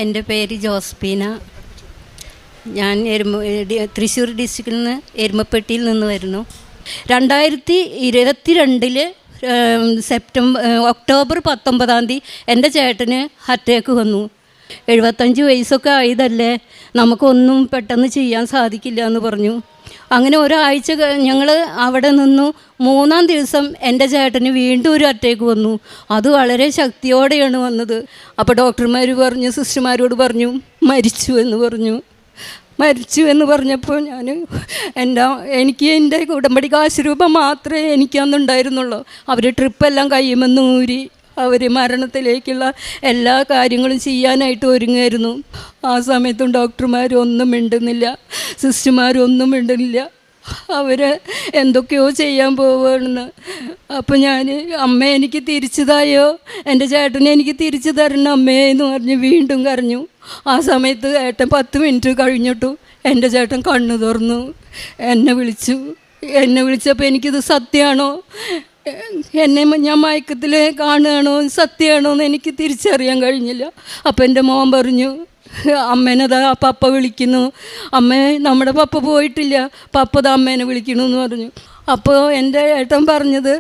എൻ്റെ പേര് ജോസ്പീന. ഞാൻ തൃശ്ശൂർ ഡിസ്ട്രിക്റ്റിൽ നിന്ന് എരുമപ്പെട്ടിയിൽ നിന്ന് വരുന്നു. 2022 ഒക്ടോബർ 19 എൻ്റെ ചേട്ടന് അറ്റാക്ക് വന്നു. 75 വയസ്സൊക്കെ ആയതല്ലേ, നമുക്കൊന്നും പെട്ടെന്ന് ചെയ്യാൻ സാധിക്കില്ല എന്ന് പറഞ്ഞു. അങ്ങനെ ഒരാഴ്ച ഞങ്ങൾ അവിടെ നിന്നു. 3-ാം ദിവസം എൻ്റെ ചേട്ടന് വീണ്ടും ഒരു അറ്റാക്ക് വന്നു. അത് വളരെ ശക്തിയോടെയാണ് വന്നത്. അപ്പോൾ ഡോക്ടർമാർ പറഞ്ഞു, സിസ്റ്റർമാരോട് പറഞ്ഞു മരിച്ചു എന്ന് പറഞ്ഞപ്പോൾ എനിക്ക് എൻ്റെ ഉടമ്പടി കാശ് രൂപ മാത്രമേ എനിക്കന്നുണ്ടായിരുന്നുള്ളൂ. അവർ ട്രിപ്പെല്ലാം കഴിയുമെന്ന് ഊരി അവർ മരണത്തിലേക്കുള്ള എല്ലാ കാര്യങ്ങളും ചെയ്യാനായിട്ട് ഒരുങ്ങായിരുന്നു. ആ സമയത്തും ഡോക്ടർമാരൊന്നും മിണ്ടുന്നില്ല, സിസ്റ്റർമാരൊന്നും മിണ്ടുന്നില്ല. അവർ എന്തൊക്കെയോ ചെയ്യാൻ പോവുകയാണെന്ന്. അപ്പോൾ ഞാൻ അമ്മ എനിക്ക് തിരിച്ചു തായോ, എൻ്റെ ചേട്ടനെ എനിക്ക് തിരിച്ചു തരണം അമ്മേ എന്ന് പറഞ്ഞ് വീണ്ടും കരഞ്ഞു. ആ സമയത്ത് ഏട്ടൻ 10 മിനിറ്റ് കഴിഞ്ഞിട്ടു എൻ്റെ ചേട്ടൻ കണ്ണു തുറന്നു എന്നെ വിളിച്ചപ്പോൾ എനിക്കിത് സത്യമാണോ, ഞാൻ മയക്കത്തിൽ കാണുകയാണോ, സത്യമാണോ എന്ന് എനിക്ക് തിരിച്ചറിയാൻ കഴിഞ്ഞില്ല. അപ്പോൾ എൻ്റെ മോൻ പറഞ്ഞു, അമ്മേനതാ പപ്പ വിളിക്കുന്നു, അമ്മേ നമ്മുടെ പപ്പ പോയിട്ടില്ല, പപ്പതാ അമ്മേനെ വിളിക്കണു എന്ന് പറഞ്ഞു. അപ്പോൾ എൻ്റെ ഏട്ടൻ പറഞ്ഞത്,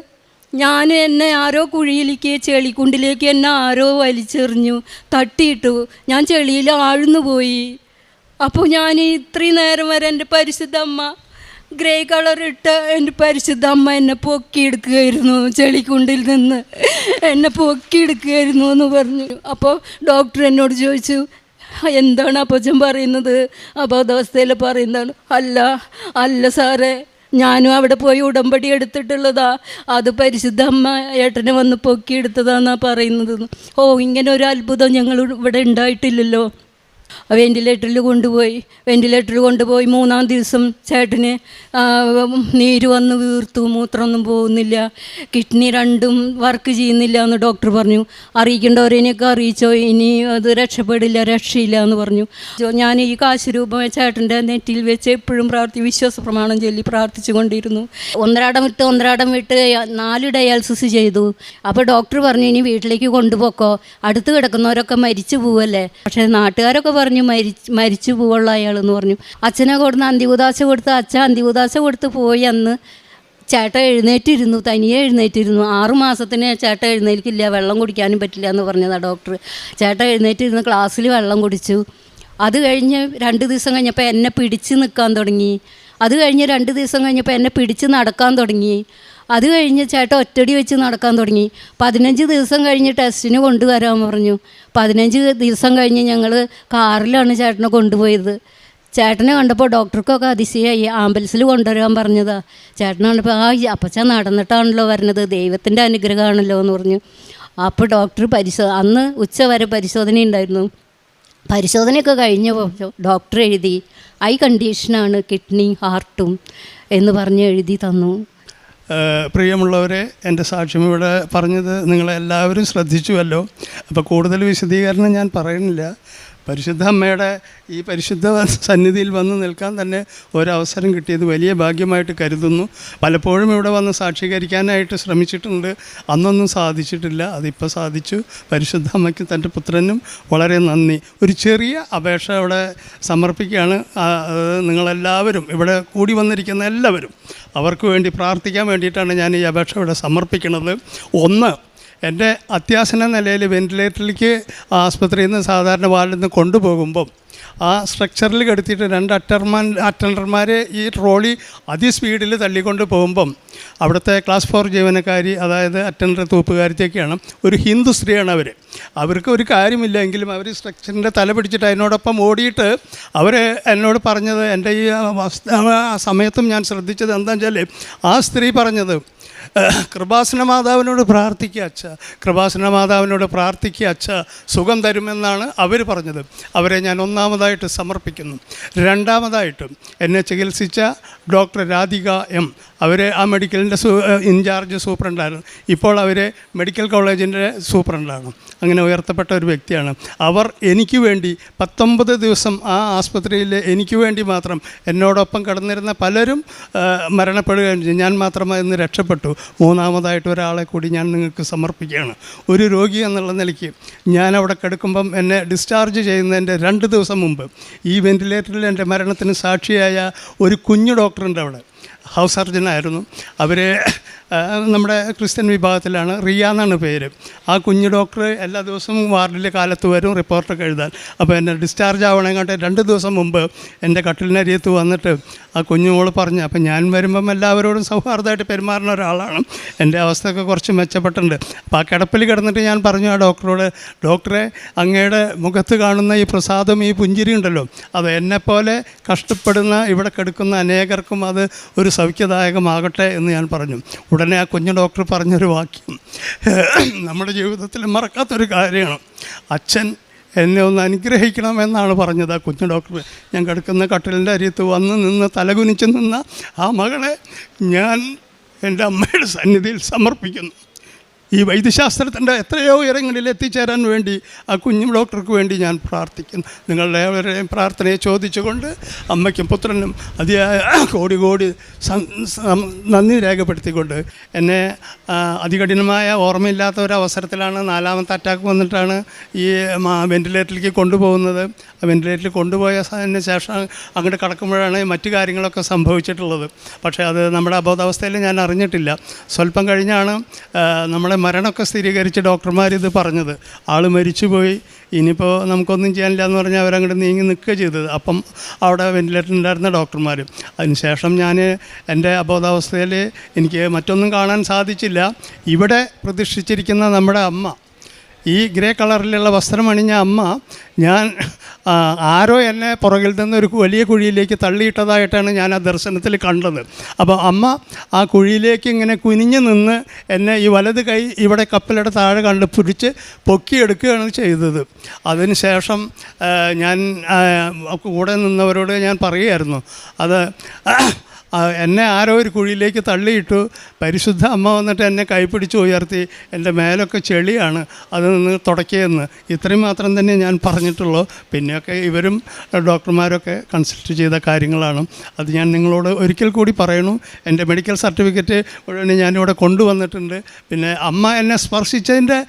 എന്നെ ആരോ കുഴിയിലേക്ക് ചെളിക്കുണ്ടിലേക്ക് എന്നെ ആരോ വലിച്ചെറിഞ്ഞു, തട്ടിയിട്ടു, ഞാൻ ചെളിയിൽ ആഴ്ന്നു പോയി. അപ്പോൾ ഞാൻ ഇത്രയും നേരം വരെ എൻ്റെ പരിശുദ്ധ അമ്മ, ഗ്രേ കളർ ഇട്ട എൻ്റെ പരിശുദ്ധ അമ്മ എന്നെ പൊക്കിയെടുക്കുകയായിരുന്നു, ചെളിക്കുണ്ടിൽ നിന്ന് എന്നെ പൊക്കിയെടുക്കുകയായിരുന്നു എന്ന് പറഞ്ഞു. അപ്പോൾ ഡോക്ടർ എന്നോട് ചോദിച്ചു, എന്താണ് അപ്പച്ചൻ പറയുന്നത്, അബോധാവസ്ഥയിൽ പറയുന്നതാണ്. അല്ല സാറേ, ഞാനും അവിടെ പോയി ഉടമ്പടി എടുത്തിട്ടുള്ളതാ, അത് പരിശുദ്ധ അമ്മ ഏട്ടനെ വന്ന് പൊക്കിയെടുത്തതാണെന്നാണ് പറയുന്നത്. ഇങ്ങനെ ഒരു അത്ഭുതം ഞങ്ങൾ ഇവിടെ ഉണ്ടായിട്ടില്ലല്ലോ. വെൻറ്റിലേറ്ററിൽ കൊണ്ടുപോയി 3-ാം ദിവസം ചേട്ടന് നീര് വന്ന് വീർത്തു, മൂത്രമൊന്നും പോകുന്നില്ല, കിഡ്നി രണ്ടും വർക്ക് ചെയ്യുന്നില്ല എന്ന് ഡോക്ടർ പറഞ്ഞു. അറിയിക്കേണ്ടവരെയൊക്കെ അറിയിച്ചോ, ഇനി അത് രക്ഷയില്ല എന്ന് പറഞ്ഞു. ഞാൻ ഈ കാശ് രൂപ ചേട്ടൻ്റെ നെറ്റിയിൽ വെച്ച് എപ്പോഴും വിശ്വാസ പ്രമാണം ചൊല്ലി പ്രാർത്ഥിച്ചു കൊണ്ടിരുന്നു. ഒന്നരാടം വിട്ട് 4 ഡയാലിസിസ് ചെയ്തു. അപ്പോൾ ഡോക്ടർ പറഞ്ഞു, ഇനി വീട്ടിലേക്ക് കൊണ്ടുപോക്കോ, അടുത്ത് കിടക്കുന്നവരൊക്കെ മരിച്ചു പോവല്ലേ. പക്ഷേ നാട്ടുകാരൊക്കെ പറഞ്ഞു മരിച്ചു പോവുള്ള അയാളെന്ന് പറഞ്ഞു. അച്ഛനെ കൊടുന്ന് അന്തികുദാശ കൊടുത്ത് അച്ഛൻ അന്തികുദാശ കൊടുത്ത് പോയി. അന്ന് ചേട്ടൻ തനിയെ എഴുന്നേറ്റിരുന്നു. 6 മാസത്തിന് ചേട്ടൻ എഴുന്നേൽക്കില്ല, വെള്ളം കുടിക്കാനും പറ്റില്ല എന്ന് പറഞ്ഞതാണ് ഡോക്ടർ. ചേട്ടൻ എഴുന്നേറ്റിരുന്ന് ക്ലാസ്സിൽ വെള്ളം കുടിച്ചു. അത് കഴിഞ്ഞ് 2 ദിവസം കഴിഞ്ഞപ്പോൾ എന്നെ പിടിച്ച് നിൽക്കാൻ തുടങ്ങി. അത് കഴിഞ്ഞ് 2 ദിവസം കഴിഞ്ഞപ്പോൾ എന്നെ പിടിച്ച് നടക്കാൻ തുടങ്ങി. അത് കഴിഞ്ഞ് ചേട്ടൻ ഒറ്റടി വെച്ച് നടക്കാൻ തുടങ്ങി. 15 ദിവസം കഴിഞ്ഞ് ടെസ്റ്റിന് കൊണ്ടുവരാൻ പറഞ്ഞു. 15 ദിവസം കഴിഞ്ഞ് ഞങ്ങൾ കാറിലാണ് ചേട്ടനെ കൊണ്ടുപോയത്. ചേട്ടനെ കണ്ടപ്പോൾ ഡോക്ടർക്കൊക്കെ അതിശയായി. ആംബുലൻസിൽ കൊണ്ടുവരാൻ പറഞ്ഞതാ. ചേട്ടനെ കണ്ടപ്പോൾ അപ്പച്ചാൻ നടന്നിട്ടാണല്ലോ വരുന്നത്, ദൈവത്തിൻ്റെ അനുഗ്രഹമാണല്ലോ എന്ന് പറഞ്ഞു. അപ്പോൾ ഡോക്ടർ അന്ന് ഉച്ചവരെ പരിശോധന ഉണ്ടായിരുന്നു. പരിശോധനയൊക്കെ കഴിഞ്ഞപ്പോൾ ഡോക്ടർ എഴുതി, ഐ കണ്ടീഷനാണ്, കിഡ്നി ഹാർട്ടും എന്ന് പറഞ്ഞ് എഴുതി തന്നു. പ്രിയമുള്ളവരെ, എൻ്റെ സാക്ഷ്യം ഇവിടെ പറഞ്ഞത് നിങ്ങളെല്ലാവരും ശ്രദ്ധിച്ചുവല്ലോ. അപ്പോൾ കൂടുതൽ വിശദീകരണം ഞാൻ പറയുന്നില്ല. പരിശുദ്ധ അമ്മയുടെ ഈ പരിശുദ്ധ സന്നിധിയിൽ വന്ന് നിൽക്കാൻ തന്നെ ഒരവസരം കിട്ടിയത് വലിയ ഭാഗ്യമായിട്ട് കരുതുന്നു. പലപ്പോഴും ഇവിടെ വന്ന് സാക്ഷീകരിക്കാനായിട്ട് ശ്രമിച്ചിട്ടുണ്ട്, അന്നൊന്നും സാധിച്ചിട്ടില്ല. അതിപ്പോൾ സാധിച്ചു. പരിശുദ്ധ അമ്മയ്ക്ക് തൻ്റെ പുത്രനും വളരെ നന്ദി. ഒരു ചെറിയ അപേക്ഷ ഇവിടെ സമർപ്പിക്കുകയാണ്. നിങ്ങളെല്ലാവരും ഇവിടെ കൂടി വന്നിരിക്കുന്ന എല്ലാവരും അവർക്ക് വേണ്ടി പ്രാർത്ഥിക്കാൻ വേണ്ടിയിട്ടാണ് ഞാൻ ഈ അപേക്ഷ ഇവിടെ സമർപ്പിക്കുന്നത്. ഒന്ന്, എൻ്റെ അത്യാസന്ന നിലയിൽ വെൻറ്റിലേറ്ററിലേക്ക് ആസ്പത്രിയിൽ നിന്ന് സാധാരണ വാർഡിൽ നിന്ന് കൊണ്ടുപോകുമ്പം ആ സ്ട്രക്ചറിൽ കിടത്തിയിട്ട് 2 അറ്റൻഡർമാരെ ഈ ട്രോളി അതിസ്പീഡിൽ തള്ളിക്കൊണ്ട് പോകുമ്പം അവിടുത്തെ ക്ലാസ് 4 ജീവനക്കാരി, അതായത് അറ്റൻഡർ തൂപ്പുകാരിത്തേക്കാണ്, ഒരു ഹിന്ദു സ്ത്രീയാണ് അവർക്ക് ഒരു കാര്യമില്ല എങ്കിലും അവർ സ്ട്രക്ചറിൻ്റെ തല പിടിച്ചിട്ട് അതിനോടൊപ്പം ഓടിയിട്ട് അവർ എന്നോട് പറഞ്ഞത്, എൻ്റെ ഈ സമയത്തും ഞാൻ ശ്രദ്ധിച്ചത് എന്താണെന്ന് വെച്ചാൽ ആ സ്ത്രീ പറഞ്ഞത്, കൃപാസന മാതാവിനോട് പ്രാർത്ഥിക്കുക അച്ഛ, സുഖം തരുമെന്നാണ് അവർ പറഞ്ഞത്. അവരെ ഞാൻ ഒന്നാമതായിട്ട് സമർപ്പിക്കുന്നു. രണ്ടാമതായിട്ട് എന്നെ ചികിത്സിച്ച ഡോക്ടർ രാധിക എം, അവരെ ആ മെഡിക്കലിൻ്റെ ഇൻചാർജ് സൂപ്രണ്ടായിരുന്നു. ഇപ്പോൾ അവർ മെഡിക്കൽ കോളേജിൻ്റെ സൂപ്രണ്ടാണ്. അങ്ങനെ ഉയർത്തപ്പെട്ട ഒരു വ്യക്തിയാണ്. അവർ എനിക്ക് വേണ്ടി 19 ദിവസം ആ ആസ്പത്രിയിൽ എനിക്ക് വേണ്ടി മാത്രം, എന്നോടൊപ്പം കിടന്നിരുന്ന പലരും മരണപ്പെടുകയും ചെയ്തു, ഞാൻ മാത്രമായി ഇന്ന് രക്ഷപ്പെട്ടു. മൂന്നാമതായിട്ട് ഒരാളെ കൂടി ഞാൻ നിങ്ങൾക്ക് സമർപ്പിക്കുകയാണ്. ഒരു രോഗി എന്നുള്ള നിലയ്ക്ക് ഞാൻ അവിടെ കിടക്കുമ്പം എന്നെ ഡിസ്ചാർജ് ചെയ്യുന്നതിൻ്റെ 2 ദിവസം മുമ്പ് ഈ വെൻറ്റിലേറ്ററിൽ എൻ്റെ മരണത്തിന് സാക്ഷിയായ ഒരു കുഞ്ഞു ഡോക്ടറുണ്ട് അവിടെ, ഹൗസ് സർജനായിരുന്നു. അവർ നമ്മുടെ ക്രിസ്ത്യൻ വിഭാഗത്തിലാണ്, റിയ എന്നാണ് പേര്. ആ കുഞ്ഞു ഡോക്ടർ എല്ലാ ദിവസവും വാർഡിലെ കാലത്ത് വരും റിപ്പോർട്ടൊക്കെ എഴുതാൻ. അപ്പോൾ എന്നെ ഡിസ്ചാർജ് ആവണേങ്ങാട്ടെ 2 ദിവസം മുമ്പ് എൻ്റെ കട്ടിലിനരിയത്ത് വന്നിട്ട് ആ കുഞ്ഞുമോൾ പറഞ്ഞു. അപ്പം ഞാൻ വരുമ്പം എല്ലാവരോടും സൗഹാർദ്ദമായിട്ട് പെരുമാറുന്ന ഒരാളാണ്, എൻ്റെ അവസ്ഥയൊക്കെ കുറച്ച് മെച്ചപ്പെട്ടിട്ടുണ്ട്. അപ്പോൾ ആ കിടപ്പിൽ കിടന്നിട്ട് ഞാൻ പറഞ്ഞു ആ ഡോക്ടറോട്, ഡോക്ടറെ അങ്ങയുടെ മുഖത്ത് കാണുന്ന ഈ പ്രസാദം, ഈ പുഞ്ചിരി ഉണ്ടല്ലോ, അത് എന്നെപ്പോലെ കഷ്ടപ്പെടുന്ന ഇവിടെ കിടക്കുന്ന അനേകർക്കും അത് ഒരു സൗഖ്യദായകമാകട്ടെ എന്ന് ഞാൻ പറഞ്ഞു. ഉടനെ ആ കുഞ്ഞു ഡോക്ടർ പറഞ്ഞൊരു വാക്യം നമ്മുടെ ജീവിതത്തിൽ മറക്കാത്തൊരു കാര്യമാണ്. അച്ഛൻ എന്നെ ഒന്ന് അനുഗ്രഹിക്കണമെന്നാണ് പറഞ്ഞത് ആ കുഞ്ഞു ഡോക്ടർ. ഞാൻ കിടക്കുന്ന കട്ടിലിൻ്റെ അരിയത്ത് വന്ന് നിന്ന് തലകുനിച്ച് നിന്ന ആ മകളെ ഞാൻ എൻ്റെ അമ്മയുടെ സന്നിധിയിൽ സമർപ്പിക്കുന്നു. ഈ വൈദ്യശാസ്ത്രത്തിൻ്റെ എത്രയോ ഉയരങ്ങളിൽ എത്തിച്ചേരാൻ വേണ്ടി ആ കുഞ്ഞു ഡോക്ടർക്ക് വേണ്ടി ഞാൻ പ്രാർത്ഥിക്കുന്നു. നിങ്ങളുടെ ഏവരെയും പ്രാർത്ഥനയെ ചോദിച്ചുകൊണ്ട് അമ്മയ്ക്കും പുത്രനും അതിയായ കോടി കോടി നന്ദി രേഖപ്പെടുത്തിക്കൊണ്ട്, എന്നെ അതികഠിനമായ ഓർമ്മയില്ലാത്ത ഒരവസരത്തിലാണ് 4ാമത്തെ അറ്റാക്ക് വന്നിട്ടാണ് ഈ വെൻറ്റിലേറ്ററിലേക്ക് കൊണ്ടുപോകുന്നത്. വെൻറ്റിലേറ്ററിൽ കൊണ്ടുപോയതിന് ശേഷം അങ്ങോട്ട് കടക്കുമ്പോഴാണ് മറ്റു കാര്യങ്ങളൊക്കെ സംഭവിച്ചിട്ടുള്ളത്. പക്ഷേ അത് നമ്മുടെ അബോധാവസ്ഥയിൽ ഞാൻ അറിഞ്ഞിട്ടില്ല. സ്വല്പം കഴിഞ്ഞാണ് നമ്മളെ മരണമൊക്കെ സ്ഥിരീകരിച്ച് ഡോക്ടർമാരിത് പറഞ്ഞത്. ആൾ മരിച്ചുപോയി, ഇനിയിപ്പോൾ നമുക്കൊന്നും ചെയ്യാനില്ല എന്ന് പറഞ്ഞാൽ അവരങ്ങോട്ട് നീങ്ങി നിൽക്കുക ചെയ്തത്. അപ്പം അവിടെ വെൻറ്റിലേറ്ററിലുണ്ടായിരുന്ന ഡോക്ടർമാർ. അതിനുശേഷം ഞാൻ എൻ്റെ അബോധാവസ്ഥയിൽ എനിക്ക് മറ്റൊന്നും കാണാൻ സാധിച്ചില്ല. ഇവിടെ പ്രതിഷ്ഠിച്ചിരിക്കുന്ന നമ്മുടെ അമ്മ, ഈ ഗ്രേ കളറിലുള്ള വസ്ത്രം അണിഞ്ഞ അമ്മ, ഞാൻ ആരോ എന്നെ പുറകിൽ നിന്ന് ഒരു വലിയ കുഴിയിലേക്ക് തള്ളിയിട്ടതായിട്ടാണ് ഞാൻ ആ ദർശനത്തിൽ കണ്ടത്. അപ്പോൾ അമ്മ ആ കുഴിയിലേക്ക് ഇങ്ങനെ കുനിഞ്ഞ് നിന്ന് എന്നെ ഈ വലത് കൈ ഇവിടെ കപ്പലയുടെ താഴെ കണ്ട് പിടിച്ച് പൊക്കിയെടുക്കുകയാണ് ചെയ്തത്. അതിന് ശേഷം ഞാൻ കൂടെ നിന്നവരോട് ഞാൻ പറയുമായിരുന്നു, അത് എന്നെ ആരോ ഒരു കുഴിയിലേക്ക് തള്ളിയിട്ടു, പരിശുദ്ധ അമ്മ വന്നിട്ട് എന്നെ കൈപ്പിടിച്ച് ഉയർത്തി, എൻ്റെ മേലൊക്കെ ചെളിയാണ്, അത് നിന്ന് തുടയ്ക്കുകയെന്ന്. ഇത്രയും മാത്രം തന്നെ ഞാൻ പറഞ്ഞിട്ടുള്ളൂ. പിന്നെയൊക്കെ ഇവരും ഡോക്ടർമാരൊക്കെ കൺസൾട്ട് ചെയ്ത കാര്യങ്ങളാണ്. അത് ഞാൻ നിങ്ങളോട് ഒരിക്കൽ കൂടി പറയണു. എൻ്റെ മെഡിക്കൽ സർട്ടിഫിക്കറ്റ് മുഴുവൻ ഞാനിവിടെ കൊണ്ടുവന്നിട്ടുണ്ട്. പിന്നെ അമ്മ എന്നെ സ്പർശിച്ചതിൻ്റെ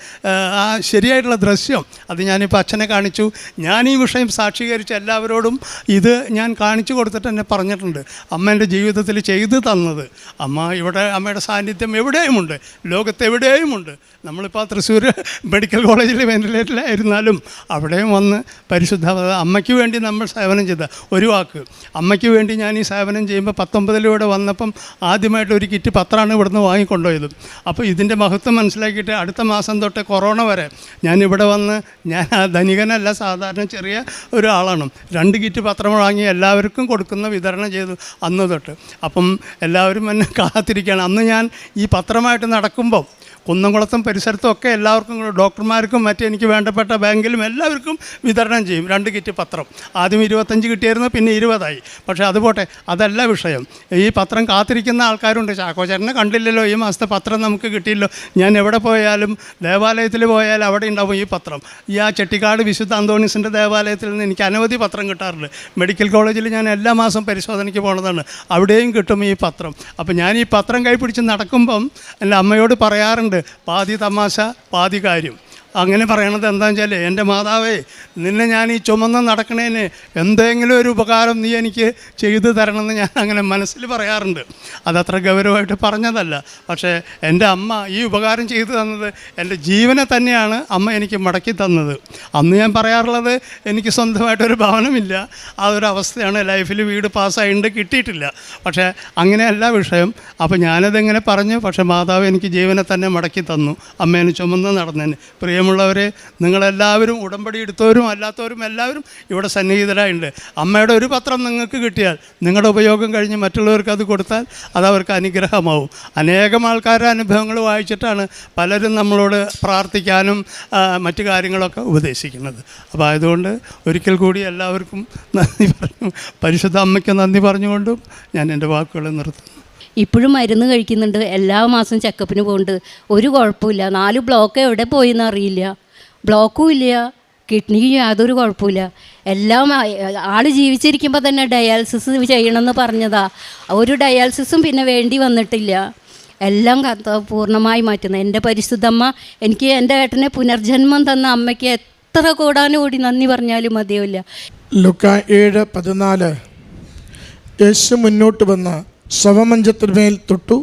ആ ശരിയായിട്ടുള്ള ദൃശ്യം അത് ഞാനിപ്പോൾ അച്ഛനെ കാണിച്ചു. ഞാൻ ഈ വിഷയം സാക്ഷീകരിച്ച് എല്ലാവരോടും ഇത് ഞാൻ കാണിച്ചു കൊടുത്തിട്ട് എന്നെ പറഞ്ഞിട്ടുണ്ട്. അമ്മ എൻ്റെ ജീവിതത്തിൽ ചെയ്തു തന്നത്, അമ്മ ഇവിടെ അമ്മയുടെ സാന്നിധ്യം എവിടെയുമുണ്ട്, ലോകത്തെവിടെയുമുണ്ട്. നമ്മളിപ്പോൾ തൃശ്ശൂർ മെഡിക്കൽ കോളേജിൽ വെൻറ്റിലേറ്ററിലായിരുന്നാലും അവിടെയും വന്ന് പരിശുദ്ധ അമ്മയ്ക്ക് വേണ്ടി നമ്മൾ സേവനം ചെയ്ത ഒരു വാക്ക്, അമ്മയ്ക്ക് വേണ്ടി ഞാൻ ഈ സേവനം ചെയ്യുമ്പോൾ 19 വന്നപ്പം ആദ്യമായിട്ട് ഒരു കിറ്റ് പത്രമാണ് ഇവിടുന്ന് വാങ്ങിക്കൊണ്ടുപോയത്. അപ്പോൾ ഇതിൻ്റെ മഹത്വം മനസ്സിലാക്കിയിട്ട് അടുത്ത മാസം തൊട്ട് കൊറോണ വരെ ഞാനിവിടെ വന്ന്, ഞാൻ ധനികനല്ല, സാധാരണ ചെറിയ ഒരാളാണ്, 2 കിറ്റ് പത്രം വാങ്ങി എല്ലാവർക്കും കൊടുക്കുന്ന വിതരണം ചെയ്തു അന്ന് തൊട്ട്. അപ്പം എല്ലാവരും എന്നെ കാത്തിരിക്കുകയാണ്. അന്ന് ഞാൻ ഈ പത്രമായിട്ട് നടക്കുമ്പം കുന്നംകുളത്തും പരിസരത്തും ഒക്കെ എല്ലാവർക്കും, ഡോക്ടർമാർക്കും മറ്റും എനിക്ക് വേണ്ടപ്പെട്ട ബാങ്കിലും എല്ലാവർക്കും വിതരണം ചെയ്യും 2 കിറ്റ് പത്രം. ആദ്യം 25 കിട്ടിയായിരുന്നു, പിന്നെ 20 പക്ഷേ അതുപോട്ടെ, അതല്ല വിഷയം. ഈ പത്രം കാത്തിരിക്കുന്ന ആൾക്കാരുണ്ട്. ചാക്കോച്ചേട്ടനെ കണ്ടില്ലല്ലോ, ഈ മാസത്തെ പത്രം നമുക്ക് കിട്ടിയല്ലോ. ഞാൻ എവിടെ പോയാലും, ദേവാലയത്തിൽ പോയാലും അവിടെ ഉണ്ടാവും ഈ പത്രം. ഈ ആ ചെട്ടിക്കാട് വിശുദ്ധ അന്തോണീസിൻ്റെ ദേവാലയത്തിൽ നിന്ന് എനിക്ക് അനവധി പത്രം കിട്ടാറുണ്ട്. മെഡിക്കൽ കോളേജിൽ ഞാൻ എല്ലാ മാസം പരിശോധനയ്ക്ക് പോകുന്നതാണ്, അവിടെയും കിട്ടും ഈ പത്രം. അപ്പോൾ ഞാൻ ഈ പത്രം കൈപിടിച്ച് നടക്കുമ്പം എൻ്റെ അമ്മയോട് പറയാറുണ്ട്, പാതി തമാശ പാതി കാര്യം. അങ്ങനെ പറയണത് എന്താണെന്ന് വെച്ചാൽ, എൻ്റെ മാതാവേ, നിന്നെ ഞാൻ ഈ ചുമന്ന് നടക്കണേന് എന്തെങ്കിലും ഒരു ഉപകാരം നീ എനിക്ക് ചെയ്തു തരണമെന്ന് ഞാൻ അങ്ങനെ മനസ്സിൽ പറയാറുണ്ട്. അതത്ര ഗൗരവമായിട്ട് പറഞ്ഞതല്ല. പക്ഷേ എൻ്റെ അമ്മ ഈ ഉപകാരം ചെയ്തു തന്നത്, എൻ്റെ ജീവനെ തന്നെയാണ് അമ്മ എനിക്ക് മടക്കി തന്നത്. അന്ന് ഞാൻ പറയാറുള്ളത്, എനിക്ക് സ്വന്തമായിട്ടൊരു ഭവനമില്ല, ആ ഒരു അവസ്ഥയാണ്. ലൈഫിൽ വീട് പാസ്സായിട്ടുണ്ട്, കിട്ടിയിട്ടില്ല. പക്ഷേ അങ്ങനെയല്ല വിഷയം. അപ്പോൾ ഞാനതെങ്ങനെ പറഞ്ഞു, പക്ഷേ മാതാവ് എനിക്ക് ജീവനെ തന്നെ മടക്കി തന്നു, അമ്മേനെ ചുമന്ന് നടന്നതിന്. പ്രിയമുള്ളവരെ, നിങ്ങളെല്ലാവരും ഉടമ്പടി എടുത്തവരും അല്ലാത്തവരും എല്ലാവരും ഇവിടെ സന്നിഹിതരായിട്ടുണ്ട്. അമ്മയുടെ ഒരു പത്രം നിങ്ങൾക്ക് കിട്ടിയാൽ, നിങ്ങളുടെ ഉപയോഗം കഴിഞ്ഞ് മറ്റുള്ളവർക്ക് അത് കൊടുത്താൽ അതവർക്ക് അനുഗ്രഹമാവും. അനേകം ആൾക്കാരുടെ അനുഭവങ്ങൾ വായിച്ചിട്ടാണ് പലരും നമ്മളോട് പ്രാർത്ഥിക്കാനും മറ്റു കാര്യങ്ങളൊക്കെ ഉപദേശിക്കുന്നത്. അപ്പോൾ അതുകൊണ്ട് ഒരിക്കൽ കൂടി എല്ലാവർക്കും നന്ദി പറഞ്ഞു, പരിശുദ്ധ അമ്മയ്ക്ക് നന്ദി പറഞ്ഞുകൊണ്ടും ഞാൻ എൻ്റെ വാക്കുകൾ നിർത്തുന്നു. ഇപ്പോഴും മരുന്ന് കഴിക്കുന്നുണ്ട്, എല്ലാ മാസം ചെക്കപ്പിന് പോകുന്നുണ്ട്, ഒരു കുഴപ്പമില്ല. 4 ബ്ലോക്ക് എവിടെ പോയെന്ന് അറിയില്ല, ബ്ലോക്കും ഇല്ല, കിഡ്നിക്ക് യാതൊരു കുഴപ്പമില്ല. എല്ലാം ആൾ ജീവിച്ചിരിക്കുമ്പോൾ തന്നെ ഡയാലിസിസ് ചെയ്യണമെന്ന് പറഞ്ഞതാ, ഒരു ഡയാലിസിസും പിന്നെ വേണ്ടി വന്നിട്ടില്ല. എല്ലാം കർത്താവ് പൂർണ്ണമായി മാറ്റുന്നത്. എൻ്റെ പരിശുദ്ധമ്മ എനിക്ക് എൻ്റെ ഏട്ടനെ പുനർജന്മം തന്ന അമ്മയ്ക്ക് എത്ര കോടാനുകൂടി നന്ദി പറഞ്ഞാലും മതിയാവില്ല. ലൂക്ക 7:14 യേശു മുന്നോട്ട് വന്ന് ശവമഞ്ചത്തിന്മേൽ തൊട്ടു,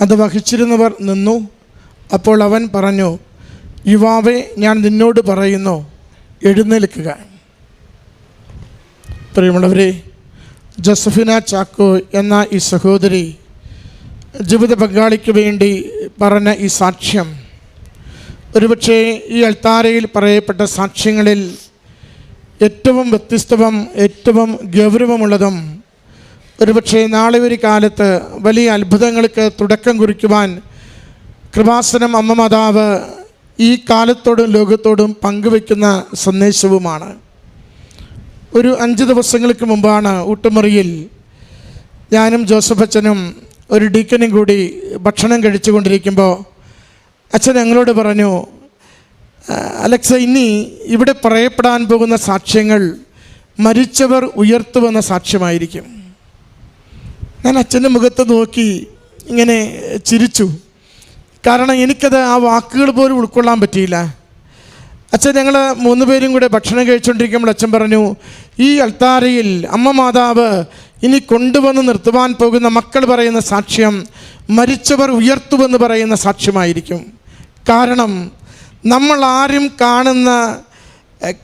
അത് വഹിച്ചിരുന്നവർ നിന്നു. അപ്പോൾ അവൻ പറഞ്ഞു, യുവാവേ, ഞാൻ നിന്നോട് പറയുന്നു, എഴുന്നേൽക്കുക. പ്രിയമുള്ളവരെ, ജോസഫിന ചാക്കോ എന്ന ഈ സഹോദരി ജീവിത പങ്കാളിക്ക് വേണ്ടി പറഞ്ഞ ഈ സാക്ഷ്യം ഒരുപക്ഷെ ഈ അൾത്താരയിൽ പറയപ്പെട്ട സാക്ഷ്യങ്ങളിൽ ഏറ്റവും വ്യത്യസ്തവും ഏറ്റവും ഗൗരവമുള്ളതും ഒരുപക്ഷെ നാളെ ഒരു കാലത്ത് വലിയ അത്ഭുതങ്ങൾക്ക് തുടക്കം കുറിക്കുവാൻ കൃപാസനം അമ്മ മാതാവ് ഈ കാലത്തോടും ലോകത്തോടും പങ്കുവയ്ക്കുന്ന സന്ദേശവുമാണ്. ഒരു 5 ദിവസങ്ങൾക്ക് മുമ്പാണ് ഊട്ടുമുറിയിൽ ഞാനും ജോസഫ് അച്ഛനും ഒരു ഡീക്കനും കൂടി ഭക്ഷണം കഴിച്ചുകൊണ്ടിരിക്കുമ്പോൾ അച്ഛൻ ഞങ്ങളോട് പറഞ്ഞു, അലക്സ, ഇനി ഇവിടെ പറയപ്പെടാൻ പോകുന്ന സാക്ഷ്യങ്ങൾ മരിച്ചവർ ഉയർത്തുവെന്ന സാക്ഷ്യമായിരിക്കും. ഞാൻ അച്ഛൻ്റെ മുഖത്ത് നോക്കി ഇങ്ങനെ ചിരിച്ചു. കാരണം എനിക്കത് ആ വാക്കുകൾ പോലും ഉൾക്കൊള്ളാൻ പറ്റിയില്ല. അച്ഛൻ ഞങ്ങൾ 3 പേരും കൂടെ ഭക്ഷണം കഴിച്ചുകൊണ്ടിരിക്കുമ്പോൾ അച്ഛൻ പറഞ്ഞു, ഈ അൾത്താരയിൽ അമ്മ മാതാവ് ഇനി കൊണ്ടുവന്ന് നിർത്തുവാൻ പോകുന്ന മക്കൾ പറയുന്ന സാക്ഷ്യം മരിച്ചവർ ഉയർത്തുവെന്ന് പറയുന്ന സാക്ഷ്യമായിരിക്കും. കാരണം നമ്മൾ ആരും കാണുന്ന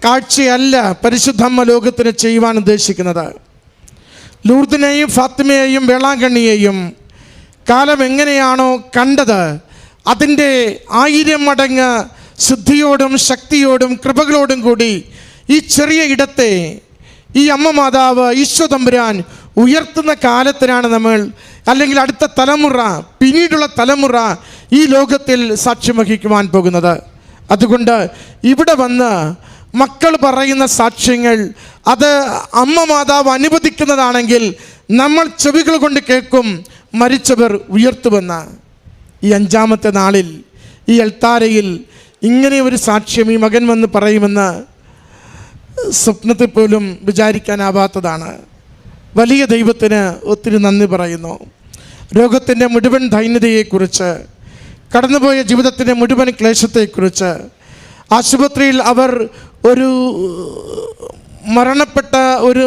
കാഴ്ചയല്ല പരിശുദ്ധമ്മ ലോകത്തിന് ചെയ്യുവാൻ ഉദ്ദേശിക്കുന്നത്. ലൂർദിനെയും ഫാത്തിമയെയും വേളാങ്കണ്ണിയെയും കാലം എങ്ങനെയാണോ കണ്ടത് അതിൻ്റെ 1000 മടങ്ങ് ശുദ്ധിയോടും ശക്തിയോടും കൃപകളോടും കൂടി ഈ ചെറിയ ഇടത്തെ ഈ അമ്മ മാതാവ് ഈശോ തമ്പുരാൻ ഉയർത്തുന്ന കാലത്തിനാണ് നമ്മൾ, അല്ലെങ്കിൽ അടുത്ത തലമുറ, പിന്നീടുള്ള തലമുറ ഈ ലോകത്തിൽ സാക്ഷ്യം വഹിക്കുവാൻ പോകുന്നത്. അതുകൊണ്ട് ഇവിടെ വന്ന് മക്കൾ പറയുന്ന സാക്ഷ്യങ്ങൾ അത് അമ്മ മാതാവ് അനുവദിക്കുന്നതാണെങ്കിൽ നമ്മൾ ചെവികൾ കൊണ്ട് കേൾക്കും, മരിച്ചവർ ഉയർത്തുമെന്ന്. ഈ 5-ാമത്തെ നാളിൽ ഈ അൾത്താരയിൽ ഇങ്ങനെ ഒരു സാക്ഷ്യം ഈ മകൻ വന്ന് പറയുമെന്ന് സ്വപ്നത്തിൽ പോലും വിചാരിക്കാനാവാത്തതാണ്. വലിയ ദൈവത്തിന് ഒത്തിരി നന്ദി പറയുന്നു. രോഗത്തിൻ്റെ മുഴുവൻ ദൈന്യതയെക്കുറിച്ച്, കടന്നുപോയ ജീവിതത്തിൻ്റെ മുഴുവൻ ക്ലേശത്തെക്കുറിച്ച്, ആശുപത്രിയിൽ അവർ ഒരു മരണപ്പെട്ട ഒരു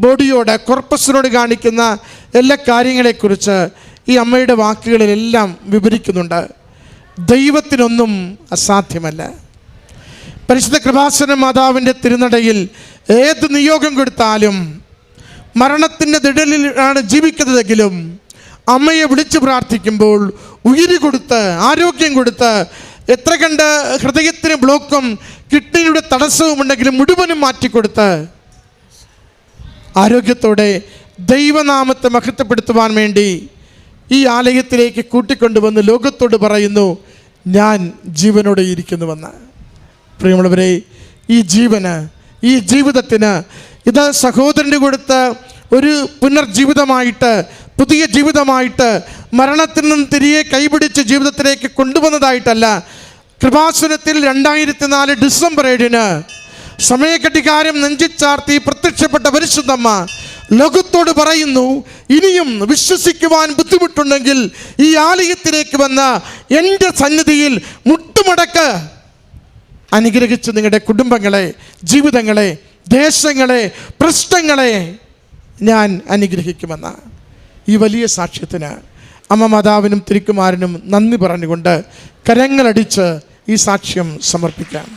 ബോഡിയോട്, കോർപ്പസിനോട് കാണിക്കുന്ന എല്ലാ കാര്യങ്ങളെക്കുറിച്ച് ഈ അമ്മയുടെ വാക്കുകളിലെല്ലാം വിവരിക്കുന്നുണ്ട്. ദൈവത്തിനൊന്നും അസാധ്യമല്ല. പരിശുദ്ധ കൃപാസന മാതാവിൻ്റെ തിരുനടയിൽ ഏത് നിയോഗം കൊടുത്താലും, മരണത്തിൻ്റെ നിഴലിലാണ് ജീവിക്കുന്നതെങ്കിലും അമ്മയെ വിളിച്ചു പ്രാർത്ഥിക്കുമ്പോൾ ഉയിര് കൊടുത്ത്, ആരോഗ്യം കൊടുത്ത്, എത്ര കണ്ട് ഹൃദയത്തിന് ബ്ലോക്കും കിഡ്നിയുടെ തടസ്സവും ഉണ്ടെങ്കിലും മുഴുവനും മാറ്റിക്കൊടുത്ത് ആരോഗ്യത്തോടെ ദൈവനാമത്തെ മഹത്വപ്പെടുത്തുവാൻ വേണ്ടി ഈ ആലയത്തിലേക്ക് കൂട്ടിക്കൊണ്ടുവന്ന് ലോകത്തോട് പറയുന്നു, ഞാൻ ജീവനോടെ ഇരിക്കുന്നുവെന്ന്. പ്രിയമുള്ളവരെ, ഈ ജീവന്, ഈ ജീവിതത്തിന് ഇത് സഹോദരന് കൊടുത്ത ഒരു പുനർജീവിതമായിട്ട്, പുതിയ ജീവിതമായിട്ട്, മരണത്തിൽ നിന്നും തിരികെ കൈപിടിച്ച് ജീവിതത്തിലേക്ക് കൊണ്ടുവന്നതായിട്ടല്ല. കൃപാസനത്തിൽ 2004 ഡിസംബർ 7 സമയഘടികാരം നെഞ്ചിച്ചാർത്തി പ്രത്യക്ഷപ്പെട്ട പരിശുദ്ധമ്മ ലോകത്തോട് പറയുന്നു, ഇനിയും വിശ്വസിക്കുവാൻ ബുദ്ധിമുട്ടുണ്ടെങ്കിൽ ഈ ആലയത്തിലേക്ക് വന്ന എൻ്റെ സന്നിധിയിൽ മുട്ടുമടക്ക് അനുഗ്രഹിച്ച് നിങ്ങളുടെ കുടുംബങ്ങളെ, ജീവിതങ്ങളെ, ദേശങ്ങളെ, പ്രശ്നങ്ങളെ ഞാൻ അനുഗ്രഹിക്കുമെന്ന ഈ വലിയ സാക്ഷ്യത്തിന് അമ്മ മാതാവിനും തിരുക്കുമാരനും നന്ദി പറഞ്ഞുകൊണ്ട് കരങ്ങളടിച്ച് ഈ സാക്ഷ്യം സമർപ്പിക്കാം.